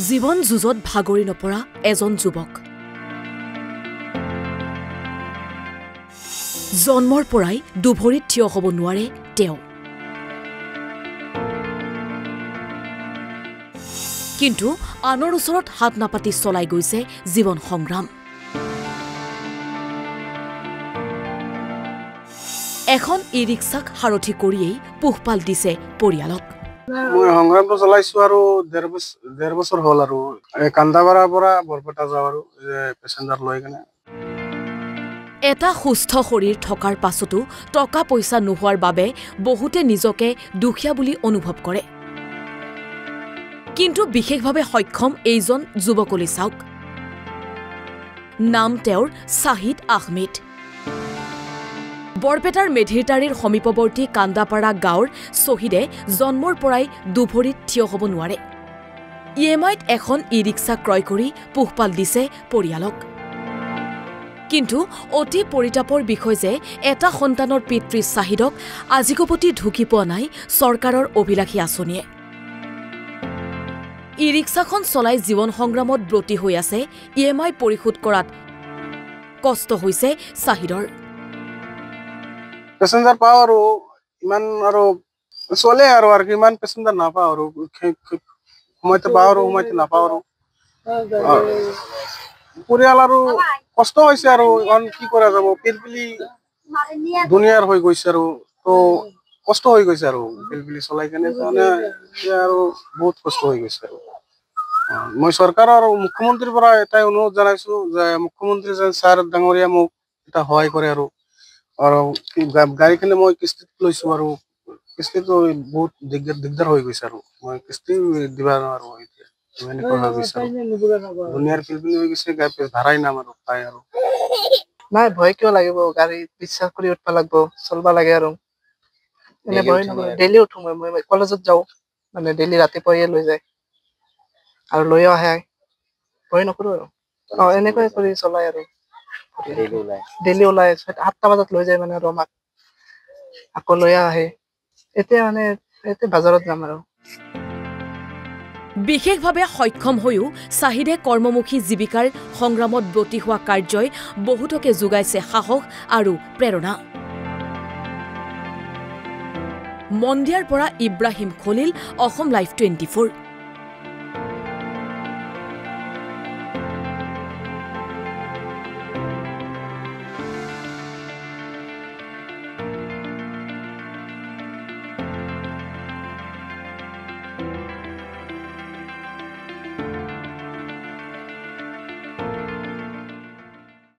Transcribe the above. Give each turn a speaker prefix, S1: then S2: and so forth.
S1: জীৱন যুঁজত ভাগৰি নপৰা এজন যুৱক জন্মৰ পৰাই দুভৰিত থিয় হ'ব নোৱাৰে তেওঁ কিন্তু আনৰ ওচৰত হাত নাপাতি চলাই গৈছে জীৱন সংগ্ৰাম এখন ই-ৰিক্সাক সাৰথি কৰিয়েই পোহপাল দিছে পৰিয়ালক
S2: মই সংগ্ৰামটো চলাইছো আৰু 1.5 বছৰ হ'ল আৰু কান্দাপাৰাৰ পৰা বৰপেটা যাওঁ আৰু পেছেঞ্জাৰ লৈ কেনে
S1: এটা সুস্থ শৰীৰ থকাৰ পাছতো টকা পইচা নোহোৱাৰ বাবে বহুতে নিজকে দুখীয়া বুলি অনুভৱ কৰে কিন্তু বিশেষভাৱে সক্ষম এইজন যুৱকলৈ চাওক নাম তেওঁৰ শাহিদ আহমেদ বৰপেটাৰ মেধিৰতাৰীৰ সমীপৱৰ্তী কান্দাপাৰা গাঁৱৰ শহীদে জন্মৰ পৰাই দুভৰিত থিয় হ'ব নোৱাৰে ইএমআইত এখন ই-ৰিক্সা ক্ৰয় কৰি পোহপাল দিছে পৰিয়ালক কিন্তু অতি পৰিতাপৰ বিষয় যে এটা সন্তানৰ পিতৃ শাহিদক আজিকপতি ঢুকি পোৱা নাই চৰকাৰৰ অভিলাষী আঁচনিয়ে ই-ৰিক্সাখন চলাই জীৱন সংগ্ৰামত ব্ৰতী হৈ আছে ইএমআই পৰিশোধ কৰাত কষ্ট হৈছে শাহিদৰ
S2: পেছেঞ্জাৰ পাওঁ আৰু ইমান আৰু চলে আৰু ইমান পেছেঞ্জাৰ নাপাওঁ আৰু সময়তে পাওঁ আৰু সময়তে নাপাওঁ আৰু পৰিয়াল আৰু কষ্ট হৈছে আৰু কি কৰা যাব পিলপিলি দুনিয়াৰ হৈ গৈছে আৰু তো কষ্ট হৈ গৈছে আৰু পিলপিলি চলাই কেনে এতিয়া আৰু বহুত কষ্ট হৈ গৈছে আৰু মই চৰকাৰৰ আৰু মুখ্যমন্ত্ৰীৰ পৰা এটাই অনুৰোধ জনাইছো যে মুখ্যমন্ত্ৰী যেন ছাৰ ডাঙৰীয়া মোক এটা সহায় কৰে আৰু গাড়ীখিনি মই কিস্তিত লৈছো আৰু কিস্তিটো বহুত দিগদাৰ হৈ গৈছে আৰু মই কিস্তি দিবা নোৱাৰো এতিয়া দুনিয়াৰ পিলপিলি হৈ গৈছে ভাড়াই নাম আৰু পাই আৰু
S3: নাই ভয় কিয় লাগিব গাড়ী বিশ্বাস কৰি উঠবা লাগিব চলবা লাগে আৰু এনে ভয় নকৰে ডেইলি উঠো মই কলেজত যাওঁ মানে ডেইলি ৰাতিপুৱাই লৈ যায় আৰু লৈও আহে ভয় নকৰো আৰু এনেকৈ কৰি চলাই আৰু ডেইলি ওলাই 7টা বজাত লৈ যায় মানে আৰু আমাক আকৌ লৈ আহে এতিয়া মানে এতিয়া বাজাৰত যাম আৰু
S1: বিশেষভাৱে সক্ষম হৈও শাহিদে কৰ্মমুখী জীৱিকাৰ সংগ্ৰামত ব্ৰতী হোৱা কাৰ্যই বহুতকে যোগাইছে সাহস আৰু প্ৰেৰণা মন্দিয়াৰ পৰা ইব্ৰাহিম খলিল অসম লাইভ 24